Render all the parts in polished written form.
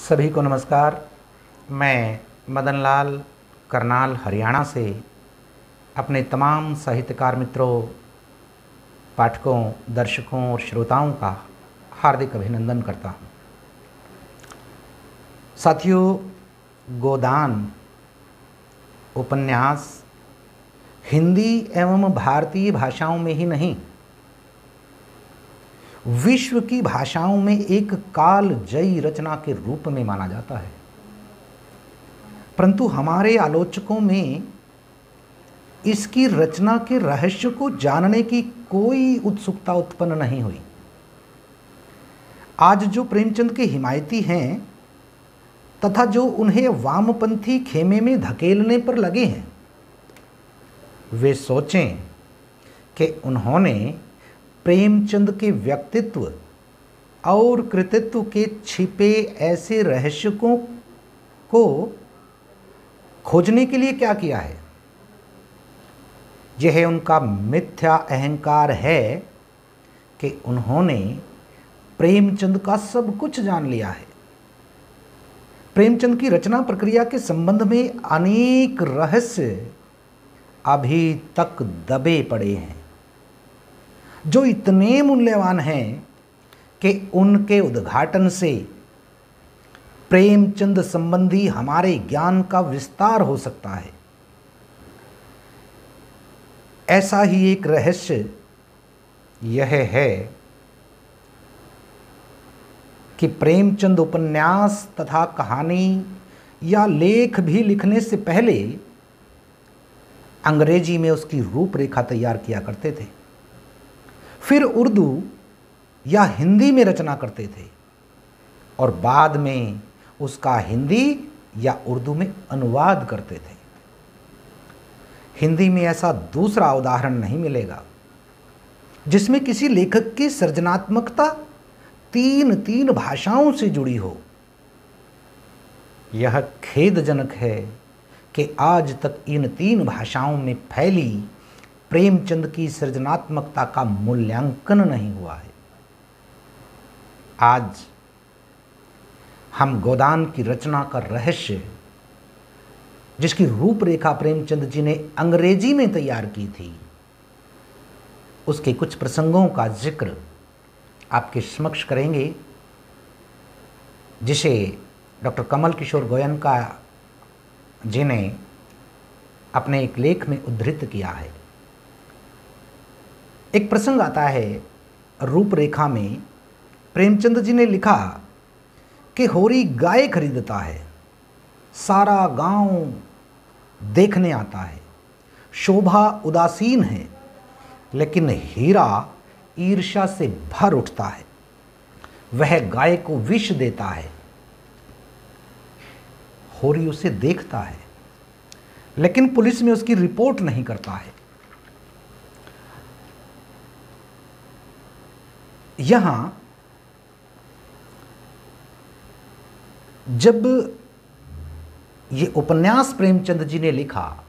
सभी को नमस्कार। मैं मदनलाल करनाल हरियाणा से अपने तमाम साहित्यकार मित्रों, पाठकों, दर्शकों और श्रोताओं का हार्दिक अभिनंदन करता हूँ। साथियों, गोदान उपन्यास हिंदी एवं भारतीय भाषाओं में ही नहीं, विश्व की भाषाओं में एक कालजयी रचना के रूप में माना जाता है। परंतु हमारे आलोचकों में इसकी रचना के रहस्य को जानने की कोई उत्सुकता उत्पन्न नहीं हुई। आज जो प्रेमचंद के हिमायती हैं तथा जो उन्हें वामपंथी खेमे में धकेलने पर लगे हैं, वे सोचें कि उन्होंने प्रेमचंद के व्यक्तित्व और कृतित्व के छिपे ऐसे रहस्यों को खोजने के लिए क्या किया है। यह उनका मिथ्या अहंकार है कि उन्होंने प्रेमचंद का सब कुछ जान लिया है। प्रेमचंद की रचना प्रक्रिया के संबंध में अनेक रहस्य अभी तक दबे पड़े हैं, जो इतने मूल्यवान हैं कि उनके उद्घाटन से प्रेमचंद संबंधी हमारे ज्ञान का विस्तार हो सकता है। ऐसा ही एक रहस्य यह है कि प्रेमचंद उपन्यास तथा कहानी या लेख भी लिखने से पहले अंग्रेजी में उसकी रूपरेखा तैयार किया करते थे, फिर उर्दू या हिंदी में रचना करते थे और बाद में उसका हिंदी या उर्दू में अनुवाद करते थे। हिंदी में ऐसा दूसरा उदाहरण नहीं मिलेगा जिसमें किसी लेखक की सृजनात्मकता तीन भाषाओं से जुड़ी हो। यह खेदजनक है कि आज तक इन 3 भाषाओं में फैली प्रेमचंद की सृजनात्मकता का मूल्यांकन नहीं हुआ है। आज हम गोदान की रचना का रहस्य, जिसकी रूपरेखा प्रेमचंद जी ने अंग्रेजी में तैयार की थी, उसके कुछ प्रसंगों का जिक्र आपके समक्ष करेंगे, जिसे डॉक्टर कमल किशोर गोयनका जी ने अपने एक लेख में उद्धृत किया है। एक प्रसंग आता है रूपरेखा में। प्रेमचंद जी ने लिखा कि होरी गाय खरीदता है, सारा गांव देखने आता है, शोभा उदासीन है, लेकिन हीरा ईर्ष्या से भर उठता है। वह गाय को विष देता है। होरी उसे देखता है, लेकिन पुलिस में उसकी रिपोर्ट नहीं करता है। यहां जब ये उपन्यास प्रेमचंद जी ने लिखा,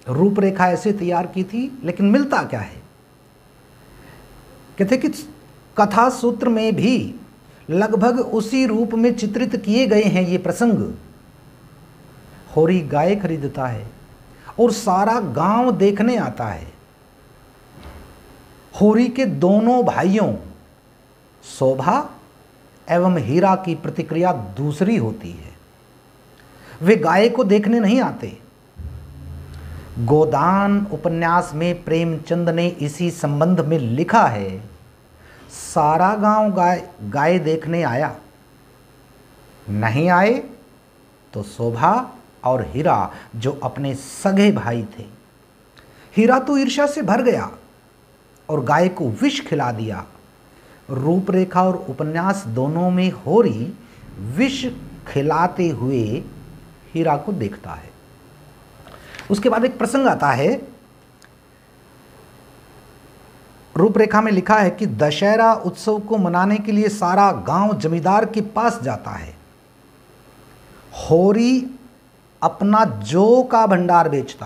रूपरेखा ऐसे तैयार की थी, लेकिन मिलता क्या है? कहते कि कथा सूत्र में भी लगभग उसी रूप में चित्रित किए गए हैं ये प्रसंग। होरी गाय खरीदता है और सारा गांव देखने आता है। होरी के दोनों भाइयों शोभा एवं हीरा की प्रतिक्रिया दूसरी होती है। वे गाय को देखने नहीं आते। गोदान उपन्यास में प्रेमचंद ने इसी संबंध में लिखा है, सारा गांव गाय देखने आया, नहीं आए तो शोभा और हीरा जो अपने सगे भाई थे। हीरा तो ईर्ष्या से भर गया और गाय को विष खिला दिया। रूपरेखा और उपन्यास दोनों में होरी विष खिलाते हुए हीरा को देखता है। उसके बाद एक प्रसंग आता है, रूपरेखा में लिखा है कि दशहरा उत्सव को मनाने के लिए सारा गांव जमींदार के पास जाता है। होरी अपना जौ का भंडार बेचता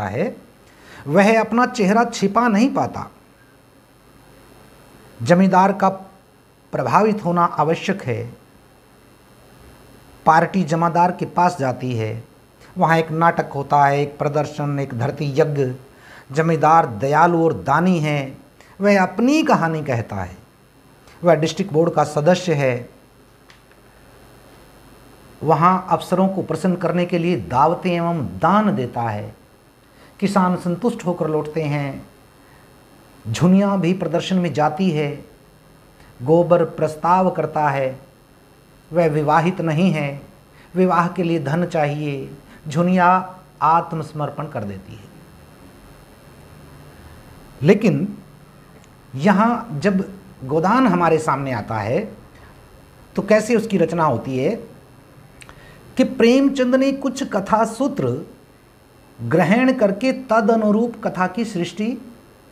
है। वह अपना चेहरा छिपा नहीं पाता। जमींदार का प्रभावित होना आवश्यक है। पार्टी जमादार के पास जाती है। वहाँ एक नाटक होता है, एक प्रदर्शन, एक धरती यज्ञ। जमींदार दयालु और दानी है, वह अपनी कहानी कहता है। वह डिस्ट्रिक्ट बोर्ड का सदस्य है। वहाँ अफसरों को प्रसन्न करने के लिए दावतें एवं दान देता है। किसान संतुष्ट होकर लौटते हैं। झुनिया भी प्रदर्शन में जाती है। गोबर प्रस्ताव करता है। वह विवाहित नहीं है, विवाह के लिए धन चाहिए। झुनिया आत्मसमर्पण कर देती है। लेकिन यहाँ जब गोदान हमारे सामने आता है तो कैसे उसकी रचना होती है कि प्रेमचंद ने कुछ कथा सूत्र ग्रहण करके तद अनुरूप कथा की सृष्टि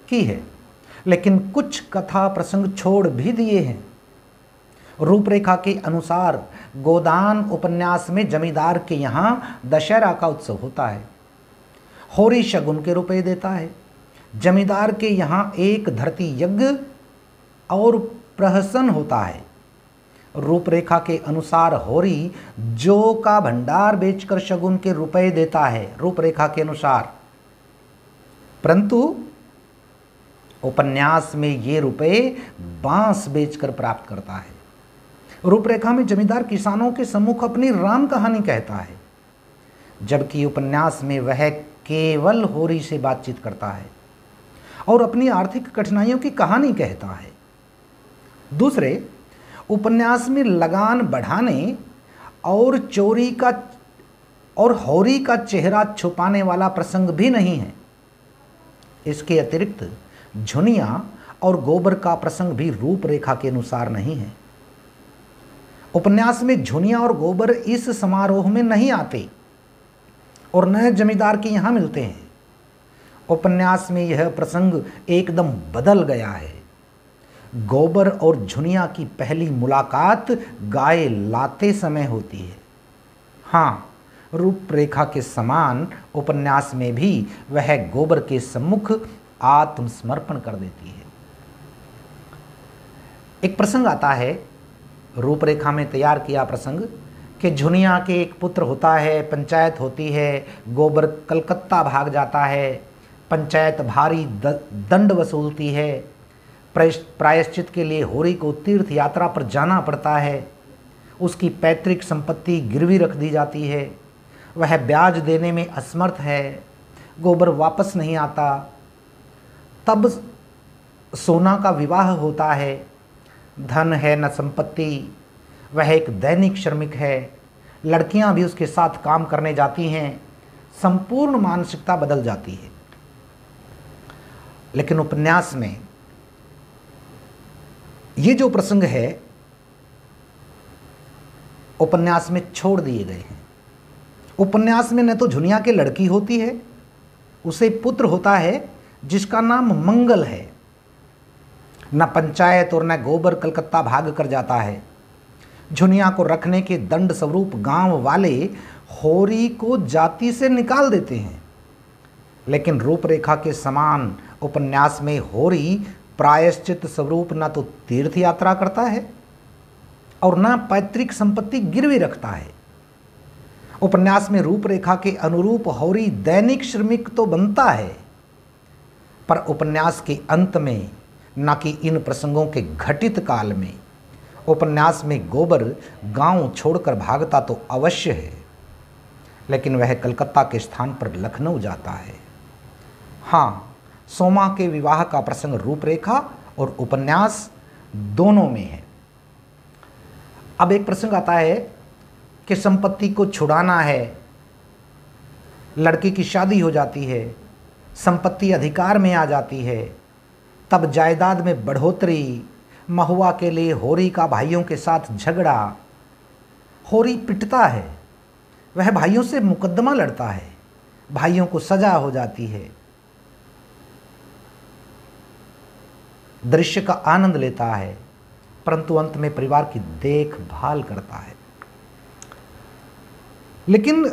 की है, लेकिन कुछ कथा प्रसंग छोड़ भी दिए हैं। रूपरेखा के अनुसार गोदान उपन्यास में जमींदार के यहाँ दशहरा का उत्सव होता है। होरी शगुन के रुपए देता है। जमींदार के यहाँ एक धरती यज्ञ और प्रहसन होता है। रूपरेखा के अनुसार होरी जौ का भंडार बेचकर शगुन के रुपए देता है, रूपरेखा के अनुसार। परंतु उपन्यास में ये रुपए बांस बेचकर प्राप्त करता है। रूपरेखा में जमींदार किसानों के सम्मुख अपनी राम कहानी कहता है, जबकि उपन्यास में वह केवल होरी से बातचीत करता है और अपनी आर्थिक कठिनाइयों की कहानी कहता है। दूसरे, उपन्यास में लगान बढ़ाने और चोरी का और होरी का चेहरा छुपाने वाला प्रसंग भी नहीं है। इसके अतिरिक्त झुनिया और गोबर का प्रसंग भी रूपरेखा के अनुसार नहीं है। उपन्यास में झुनिया और गोबर इस समारोह में नहीं आते और न जमींदार के यहाँ मिलते हैं। उपन्यास में यह प्रसंग एकदम बदल गया है। गोबर और झुनिया की पहली मुलाकात गाय लाते समय होती है। हाँ, रूपरेखा के समान उपन्यास में भी वह गोबर के सम्मुख आत्मसमर्पण कर देती है। एक प्रसंग आता है रूपरेखा में तैयार किया प्रसंग कि झुनिया के एक पुत्र होता है, पंचायत होती है, गोबर कलकत्ता भाग जाता है, पंचायत भारी दंड वसूलती है, प्रायश्चित के लिए होरी को तीर्थ यात्रा पर जाना पड़ता है, उसकी पैतृक संपत्ति गिरवी रख दी जाती है, वह ब्याज देने में असमर्थ है, गोबर वापस नहीं आता। तब सोना का विवाह होता है, धन है न संपत्ति, वह एक दैनिक श्रमिक है, लड़कियां भी उसके साथ काम करने जाती हैं, संपूर्ण मानसिकता बदल जाती है। लेकिन उपन्यास में ये जो प्रसंग है उपन्यास में छोड़ दिए गए हैं। उपन्यास में न तो झुनिया के लड़की होती है, उसे पुत्र होता है जिसका नाम मंगल है, न पंचायत और न गोबर कलकत्ता भाग कर जाता है। झुनिया को रखने के दंड स्वरूप गांव वाले होरी को जाति से निकाल देते हैं। लेकिन रूपरेखा के समान उपन्यास में होरी प्रायश्चित स्वरूप न तो तीर्थ यात्रा करता है और न पैतृक संपत्ति गिरवी रखता है। उपन्यास में रूपरेखा के अनुरूप होरी दैनिक श्रमिक तो बनता है, पर उपन्यास के अंत में, न कि इन प्रसंगों के घटित काल में। उपन्यास में गोबर गांव छोड़कर भागता तो अवश्य है, लेकिन वह कलकत्ता के स्थान पर लखनऊ जाता है। हाँ, सोमा के विवाह का प्रसंग रूपरेखा और उपन्यास दोनों में है। अब एक प्रसंग आता है कि संपत्ति को छुड़ाना है, लड़की की शादी हो जाती है, संपत्ति अधिकार में आ जाती है, तब जायदाद में बढ़ोतरी, महुआ के लिए होरी का भाइयों के साथ झगड़ा, होरी पिटता है, वह भाइयों से मुकदमा लड़ता है, भाइयों को सजा हो जाती है, दृश्य का आनंद लेता है, परंतु अंत में परिवार की देखभाल करता है। लेकिन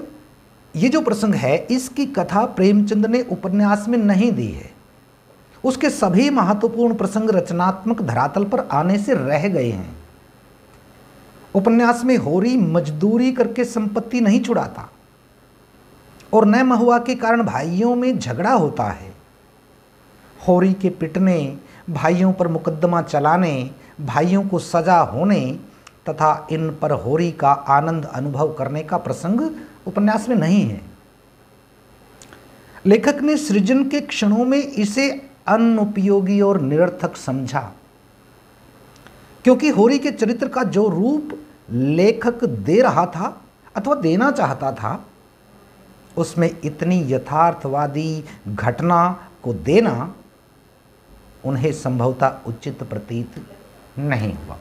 ये जो प्रसंग है इसकी कथा प्रेमचंद ने उपन्यास में नहीं दी है। उसके सभी महत्वपूर्ण प्रसंग रचनात्मक धरातल पर आने से रह गए हैं। उपन्यास में होरी मजदूरी करके संपत्ति नहीं छुड़ाता और न महुआ के कारण भाइयों में झगड़ा होता है। होरी के पिटने, भाइयों पर मुकदमा चलाने, भाइयों को सजा होने तथा इन पर होरी का आनंद अनुभव करने का प्रसंग उपन्यास में नहीं है। लेखक ने सृजन के क्षणों में इसे अनुपयोगी और निरर्थक समझा, क्योंकि होरी के चरित्र का जो रूप लेखक दे रहा था अथवा देना चाहता था, उसमें इतनी यथार्थवादी घटना को देना उन्हें संभवतः उचित प्रतीत नहीं हुआ।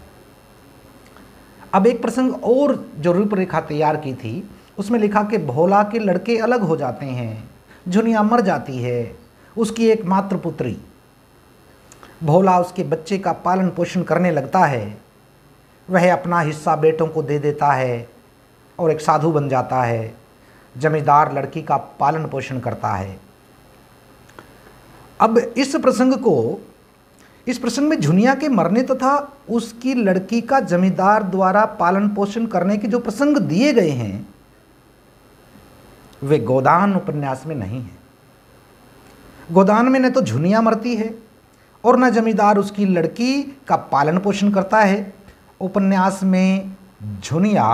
अब एक प्रसंग और जो रूपरेखा तैयार की थी, उसमें लिखा कि भोला के लड़के अलग हो जाते हैं, झुनिया मर जाती है, उसकी एक मात्र पुत्री। भोला उसके बच्चे का पालन पोषण करने लगता है, वह अपना हिस्सा बेटों को दे देता है और एक साधु बन जाता है। जमींदार लड़की का पालन पोषण करता है। अब इस प्रसंग में झुनिया के मरने तथा उसकी लड़की का जमींदार द्वारा पालन पोषण करने के जो प्रसंग दिए गए हैं, वे गोदान उपन्यास में नहीं है। गोदान में न तो झुनिया मरती है और न जमींदार उसकी लड़की का पालन पोषण करता है। उपन्यास में झुनिया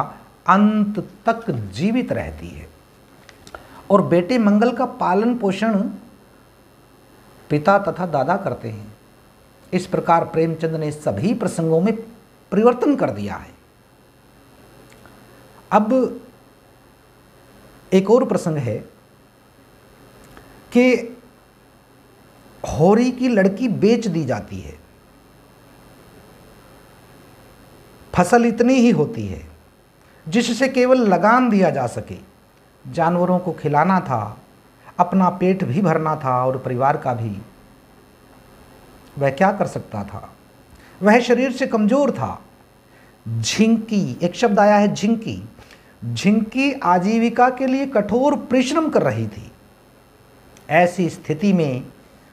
अंत तक जीवित रहती है और बेटे मंगल का पालन पोषण पिता तथा दादा करते हैं। इस प्रकार प्रेमचंद ने सभी प्रसंगों में परिवर्तन कर दिया है। अब एक और प्रसंग है कि होरी की लड़की बेच दी जाती है। फसल इतनी ही होती है जिससे केवल लगान दिया जा सके। जानवरों को खिलाना था, अपना पेट भी भरना था और परिवार का भी। वह क्या कर सकता था? वह शरीर से कमजोर था। झिंकी, एक शब्द आया है झिंकी। झिंकी आजीविका के लिए कठोर परिश्रम कर रही थी। ऐसी स्थिति में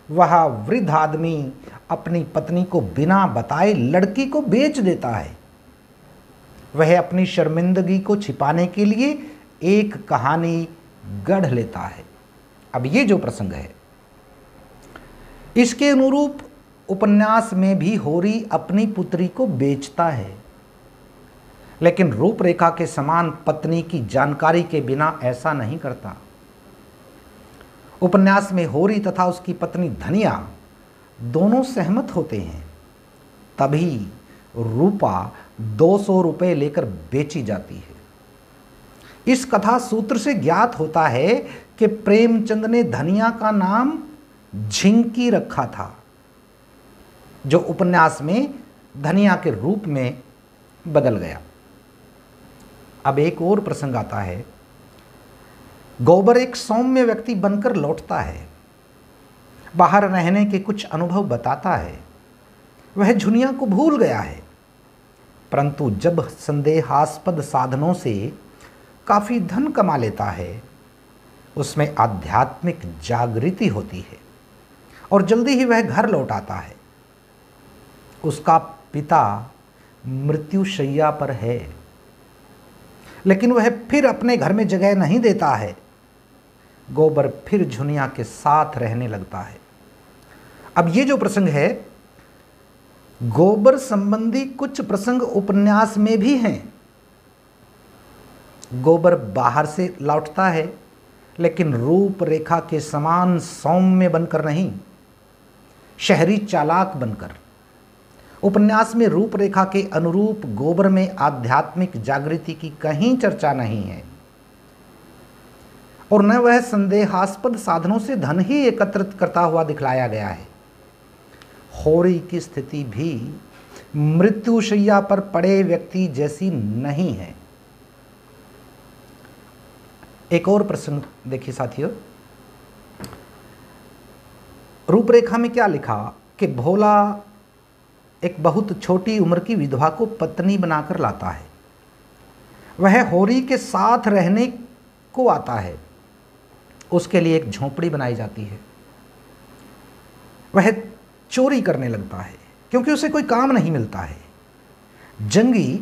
वह वृद्ध आदमी अपनी पत्नी को बिना बताए लड़की को बेच देता है। वह अपनी शर्मिंदगी को छिपाने के लिए एक कहानी गढ़ लेता है। अब ये जो प्रसंग है, इसके अनुरूप उपन्यास में भी होरी अपनी पुत्री को बेचता है, लेकिन रूपरेखा के समान पत्नी की जानकारी के बिना ऐसा नहीं करता। उपन्यास में होरी तथा उसकी पत्नी धनिया दोनों सहमत होते हैं, तभी रूपा 200 रुपये लेकर बेची जाती है। इस कथा सूत्र से ज्ञात होता है कि प्रेमचंद ने धनिया का नाम झिंकी रखा था, जो उपन्यास में धनिया के रूप में बदल गया। अब एक और प्रसंग आता है। गोबर एक सौम्य व्यक्ति बनकर लौटता है। बाहर रहने के कुछ अनुभव बताता है। वह झुनिया को भूल गया है, परंतु जब संदेहास्पद साधनों से काफ़ी धन कमा लेता है, उसमें आध्यात्मिक जागृति होती है और जल्दी ही वह घर लौट आता है। उसका पिता मृत्युशैया पर है, लेकिन वह फिर अपने घर में जगह नहीं देता है। गोबर फिर झुनिया के साथ रहने लगता है। अब ये जो प्रसंग है, गोबर संबंधी कुछ प्रसंग उपन्यास में भी हैं। गोबर बाहर से लौटता है, लेकिन रूपरेखा के समान सौम्य बनकर नहीं, शहरी चालाक बनकर। उपन्यास में रूपरेखा के अनुरूप गोबर में आध्यात्मिक जागृति की कहीं चर्चा नहीं है और न वह संदेहास्पद साधनों से धन ही एकत्रित करता हुआ दिखलाया गया है। होरी की स्थिति भी मृत्युशैया पर पड़े व्यक्ति जैसी नहीं है। एक और प्रसंग देखिए साथियों, रूपरेखा में क्या लिखा कि भोला एक बहुत छोटी उम्र की विधवा को पत्नी बनाकर लाता है। वह होरी के साथ रहने को आता है। उसके लिए एक झोंपड़ी बनाई जाती है। वह चोरी करने लगता है क्योंकि उसे कोई काम नहीं मिलता है। जंगी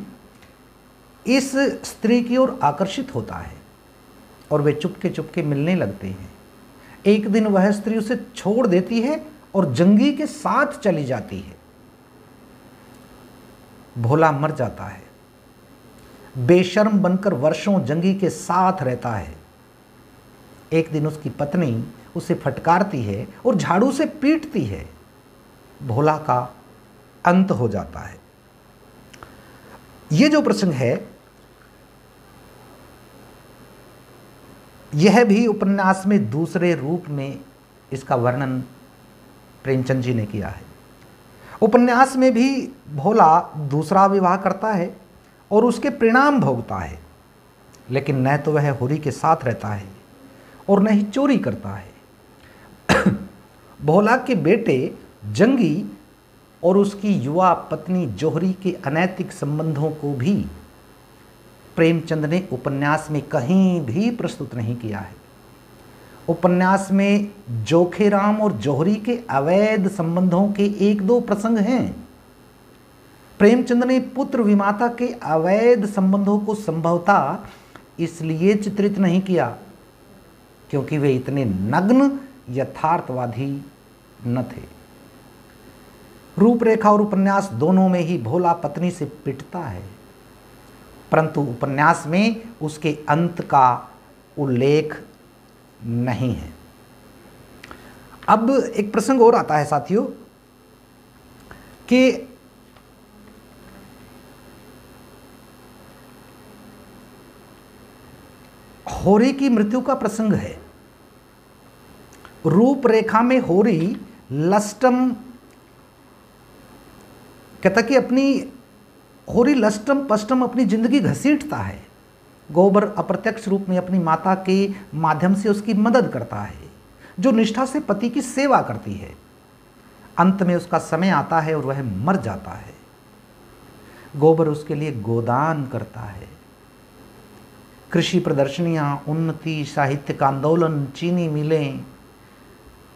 इस स्त्री की ओर आकर्षित होता है और वे चुपके चुपके मिलने लगते हैं। एक दिन वह स्त्री उसे छोड़ देती है और जंगी के साथ चली जाती है। भोला मर जाता है। बेशर्म बनकर वर्षों जंगी के साथ रहता है। एक दिन उसकी पत्नी उसे फटकारती है और झाड़ू से पीटती है। भोला का अंत हो जाता है। यह जो प्रसंग है यह भी उपन्यास में दूसरे रूप में इसका वर्णन प्रेमचंद जी ने किया है। उपन्यास में भी भोला दूसरा विवाह करता है और उसके परिणाम भोगता है, लेकिन न तो वह होरी के साथ रहता है और न ही चोरी करता है। भोला के बेटे जंगी और उसकी युवा पत्नी जोहरी के अनैतिक संबंधों को भी प्रेमचंद ने उपन्यास में कहीं भी प्रस्तुत नहीं किया है। उपन्यास में जोखेराम और जोहरी के अवैध संबंधों के एक दो प्रसंग हैं। प्रेमचंद ने पुत्र विमाता के अवैध संबंधों को संभवतः इसलिए चित्रित नहीं किया क्योंकि वे इतने नग्न यथार्थवादी न थे। रूपरेखा और उपन्यास दोनों में ही भोला पत्नी से पिटता है, परंतु उपन्यास में उसके अंत का उल्लेख नहीं है। अब एक प्रसंग और आता है साथियों कि होरी की मृत्यु का प्रसंग है। रूपरेखा में होरी लस्टम कहता कि होरी लस्टम पस्टम अपनी जिंदगी घसीटता है। गोबर अप्रत्यक्ष रूप में अपनी माता के माध्यम से उसकी मदद करता है, जो निष्ठा से पति की सेवा करती है। अंत में उसका समय आता है और वह मर जाता है। गोबर उसके लिए गोदान करता है। कृषि प्रदर्शनियां, उन्नति, साहित्यिक आंदोलन, चीनी मिलें,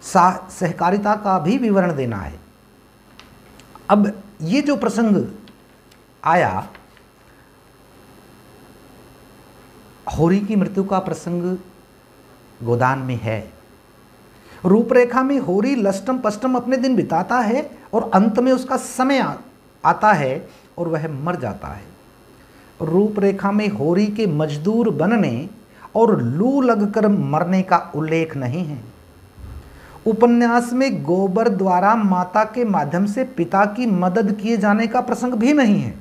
सहकारिता का भी विवरण देना है। अब ये जो प्रसंग आया, होरी की मृत्यु का प्रसंग गोदान में है। रूपरेखा में होरी लस्टम पस्टम अपने दिन बिताता है और अंत में उसका समय आता है और वह मर जाता है। रूपरेखा में होरी के मजदूर बनने और लू लगकर मरने का उल्लेख नहीं है। उपन्यास में गोबर द्वारा माता के माध्यम से पिता की मदद किए जाने का प्रसंग भी नहीं है।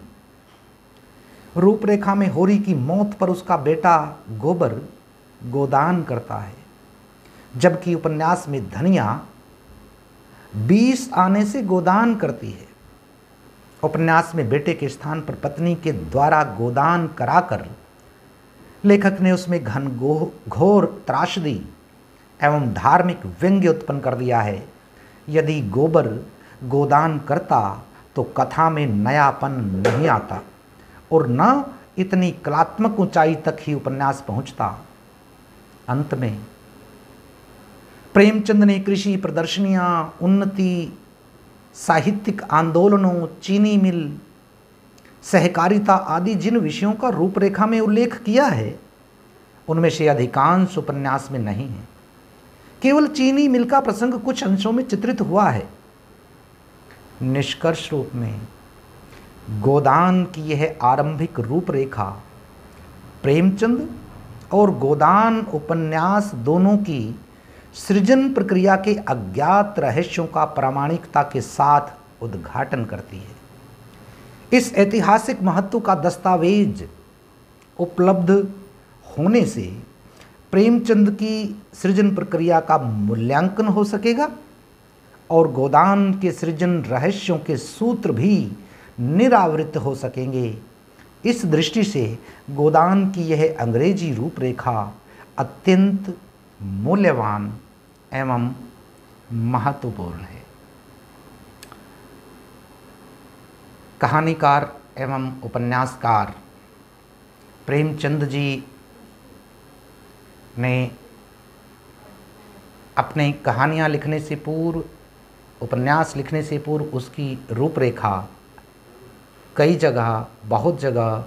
रूपरेखा में होरी की मौत पर उसका बेटा गोबर गोदान करता है, जबकि उपन्यास में धनिया 20 आने से गोदान करती है। उपन्यास में बेटे के स्थान पर पत्नी के द्वारा गोदान कराकर लेखक ने उसमें घोर त्रासदी एवं धार्मिक व्यंग्य उत्पन्न कर दिया है। यदि गोबर गोदान करता तो कथा में नयापन नहीं आता और न इतनी कलात्मक ऊंचाई तक ही उपन्यास पहुंचता। अंत में प्रेमचंद ने कृषि प्रदर्शनियां, उन्नति, साहित्यिक आंदोलनों, चीनी मिल, सहकारिता आदि जिन विषयों का रूपरेखा में उल्लेख किया है, उनमें से अधिकांश उपन्यास में नहीं है। केवल चीनी मिल का प्रसंग कुछ अंशों में चित्रित हुआ है। निष्कर्ष रूप में गोदान की यह आरंभिक रूपरेखा प्रेमचंद और गोदान उपन्यास दोनों की सृजन प्रक्रिया के अज्ञात रहस्यों का प्रामाणिकता के साथ उद्घाटन करती है। इस ऐतिहासिक महत्व का दस्तावेज उपलब्ध होने से प्रेमचंद की सृजन प्रक्रिया का मूल्यांकन हो सकेगा और गोदान के सृजन रहस्यों के सूत्र भी निरावृत हो सकेंगे। इस दृष्टि से गोदान की यह अंग्रेजी रूपरेखा अत्यंत मूल्यवान एवं महत्वपूर्ण है। कहानीकार एवं उपन्यासकार प्रेमचंद जी ने अपने कहानियाँ लिखने से पूर्व, उपन्यास लिखने से पूर्व उसकी रूपरेखा कई जगह, बहुत जगह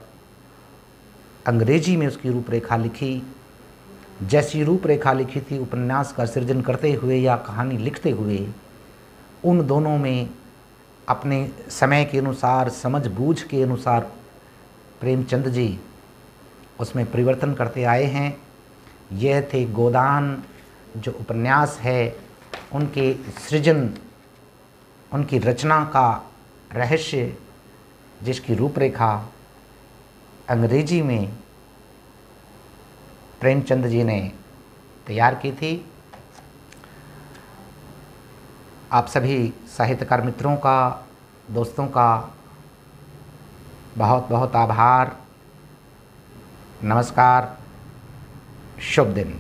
अंग्रेजी में उसकी रूपरेखा लिखी। जैसी रूपरेखा लिखी थी उपन्यास का सृजन करते हुए या कहानी लिखते हुए, उन दोनों में अपने समय के अनुसार, समझ बूझ के अनुसार प्रेमचंद जी उसमें परिवर्तन करते आए हैं। यह थे गोदान जो उपन्यास है, उनके सृजन, उनकी रचना का रहस्य, जिसकी रूपरेखा अंग्रेजी में प्रेमचंद जी ने तैयार की थी। आप सभी साहित्यकार मित्रों का, दोस्तों का बहुत बहुत आभार। नमस्कार, शुभ दिन।